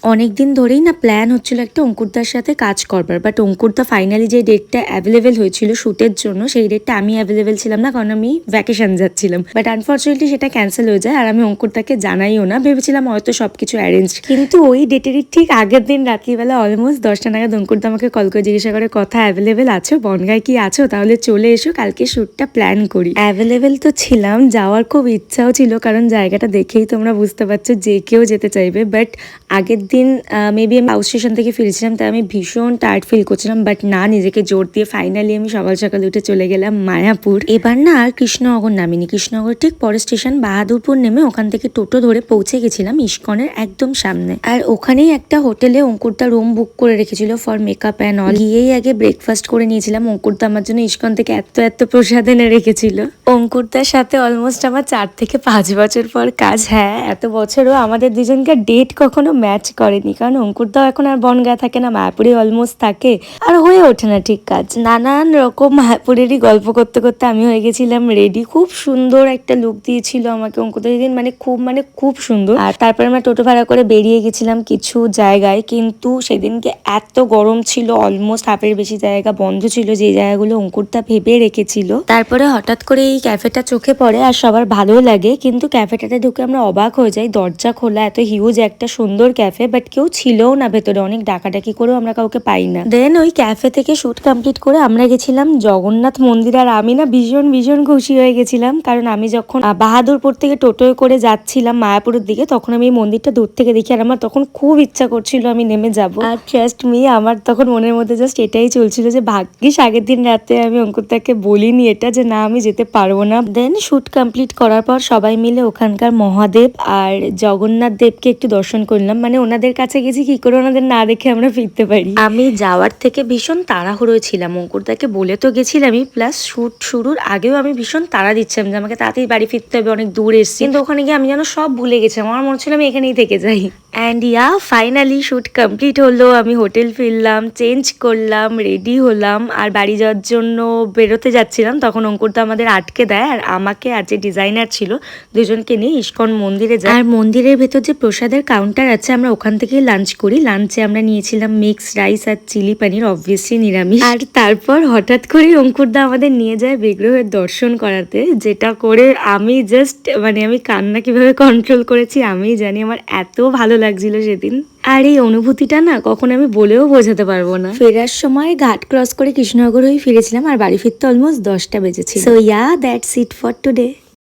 অনেকদিন ধরেই না প্ল্যান হচ্ছিল একটা অঙ্কুরদার সাথে কাজ করবার, বাট অঙ্কুরদা ফাইনালি যে ডেটটা অ্যাভেলেবেল হয়েছিল শুটের জন্য সেই ডেটটা আমি অ্যাভেলেবেল ছিলাম না, কারণ আমি ভ্যাকেশন যাচ্ছিলাম। বাট আনফর্চুনেটলি সেটা ক্যান্সেল হয়ে যায় আর আমি অঙ্কুরদাকে জানাইও না, ভেবেছিলাম হয়তো সবকিছু অ্যারেঞ্জ। কিন্তু ওই ডেটেরই ঠিক আগের দিন রাত্রিবেলা অলমোস্ট 10টা নাগাদ অঙ্কুরদা আমাকে কল করে জিজ্ঞাসা করে কথা অ্যাভেলেবেল আছো, বনগায় কি আছো, তাহলে চলে এসো, কালকে শ্যুটটা প্ল্যান করি। অ্যাভেলেবেল তো ছিলাম, যাওয়ার খুব ইচ্ছাও ছিল, কারণ জায়গাটা দেখেই তোমরা বুঝতে পারছো যে কেউ যেতে চাইবে। বাট আগের দিন মেবি আমি হাউস স্টেশন থেকে ফিরেছিলাম, তাই আমি ভীষণ টায়ার্ড ফিল করছিলাম, বাট না, নিজেকে জোর দিয়ে ফাইনালি আমি সকাল সকাল উঠে চলে গেলাম মায়াপুর। এবার না আর কৃষ্ণনগর নামিনি, কৃষ্ণনগর ঠিক পরের স্টেশন বাহাদুরপুর নেমে ওখান থেকে টোটো ধরে পৌঁছে গেছিলাম ইস্কনের একদম সামনে। আর ওখানেই একটা হোটেলে অঙ্কুরদা রুম বুক করে রেখেছিল ফর মেকআপ অ্যান্ড অল। গিয়েই আগে ব্রেকফাস্ট করে নিয়েছিলাম। অঙ্কুরদা আমার জন্য ইস্কন থেকে এত এত প্রসাদ এনে রেখেছিল। অঙ্কুরদার সাথে অলমোস্ট আমার 4 থেকে 5 বছর পর কাজ। হ্যাঁ, এত বছরও আমাদের দুজনকে ডেট কখনো ম্যাচ করেনি, কারণ অঙ্কুরদাও এখন আর বনগাঁ থাকে না, মায়াপুরে অলমোস্ট থাকে, আর হয়ে ওঠে না ঠিক কাজ। নানান রকম মায়াপুরেরই গল্প করতে করতে আমি হয়ে গেছিলাম রেডি। খুব সুন্দর একটা লুক দিয়েছিল আমাকে অঙ্কুরদা সেদিন, মানে খুব সুন্দর। আর তারপরে আমরা টোটো ভাড়া করে বেরিয়ে গেছিলাম কিছু জায়গায়, কিন্তু সেদিনকে এত গরম ছিল, অলমোস্ট হাফের বেশি জায়গা বন্ধ ছিল, যে জায়গাগুলো অঙ্কুরদা ভেবে রেখেছিল। তারপরে হঠাৎ করে এই ক্যাফেটা চোখে পড়ে আর সবার ভালো লাগে, কিন্তু ক্যাফেটাতে ঢুকে আমরা অবাক হয়ে যাই। দরজা খোলা, এত হিউজ একটা সুন্দর ক্যাফে, বাট কেউ ছিলও না ভেতরে, অনেক ডাকাডাকি করেও আমরা কাউকে পাই না। দেন ওই ক্যাফে থেকে শুট কমপ্লিট করে আমরা গেছিলাম জগন্নাথ মন্দির। আর আমি না ভীষণ ভীষণ খুশি হয়ে গেছিলাম, কারণ আমি যখন বাহাদুরপুর থেকে টোটোয় করে যাচ্ছিলাম মায়াপুরের দিকে, তখন আমি এই মন্দিরটা দূর থেকে দেখি, আর আমার তখন খুব ইচ্ছা করছিল আমি নেমে যাব। আর ট্রাস্ট মি, আমার তখন মনের মধ্যে জাস্ট এটাই চলছিল যে ভাগ্যিস আগের দিন রাতে আমি অঙ্কুরদাকে বলিনি এটা, যে না আমি যেতে পারবো না। দেন শুট কমপ্লিট করার পর সবাই মিলে ওখানকার মহাদেব আর জগন্নাথ দেবকে একটু দর্শন করলাম। মানে ওনাদের কাছে গেছি কি করে ওনাদের না দেখে আমরা ফিরতে পারি। আমি যাওয়ার থেকে ভীষণ তাড়াহুড়োয় ছিলাম, অঙ্কুরদাকে বলে তো গেছিলামই, প্লাস শুট শুরুর আগেও আমি ভীষণ তাড়া দিচ্ছিলাম যে আমাকে তাড়াতাড়ি বাড়ি ফিরতে হবে, অনেক দূর এসেছি। কিন্তু ওখানে গিয়ে আমি যেন সব ভুলে গেছিলাম, আমার মনে ছিল আমি এখানেই থেকে যাই। And yeah, finally shoot complete হলো। আমি হোটেল ফিরলাম, চেঞ্জ করলাম, রেডি হলাম, আর বাড়ি যাওয়ার জন্য বেরোতে যাচ্ছিলাম। তখন অঙ্কুরদা আমাদের আটকে দেয়, আর আমাকে আর যে ডিজাইনার ছিল দুজনকে নিয়ে ইস্কন মন্দিরে যায়। আর মন্দিরের ভেতর যে প্রসাদের কাউন্টার আছে, আমরা ওখান থেকেই লাঞ্চ করি। লাঞ্চে আমরা নিয়েছিলাম মিক্স রাইস আর চিলি পানির, অবভিয়াসলি নিরামিষ। আর তারপর হঠাৎ করেই অঙ্কুরদা আমাদের নিয়ে যায় বিগ্রহের দর্শন করাতে, যেটা করে আমি জাস্ট আমি কান্না কিভাবে কন্ট্রোল করেছি আমি জানি। আমার এত ভালো লাগছিল সেদিন, আর এই অনুভূতিটা না কখন আমি বলেও বোঝাতে পারবো না। ফেরার সময় ঘাট ক্রস করে কৃষ্ণনগর হয়ে ফিরেছিলাম, আর বাড়ি ফিরতে অলমোস্ট 10টা বেজেছিল। So yeah, that's it for today.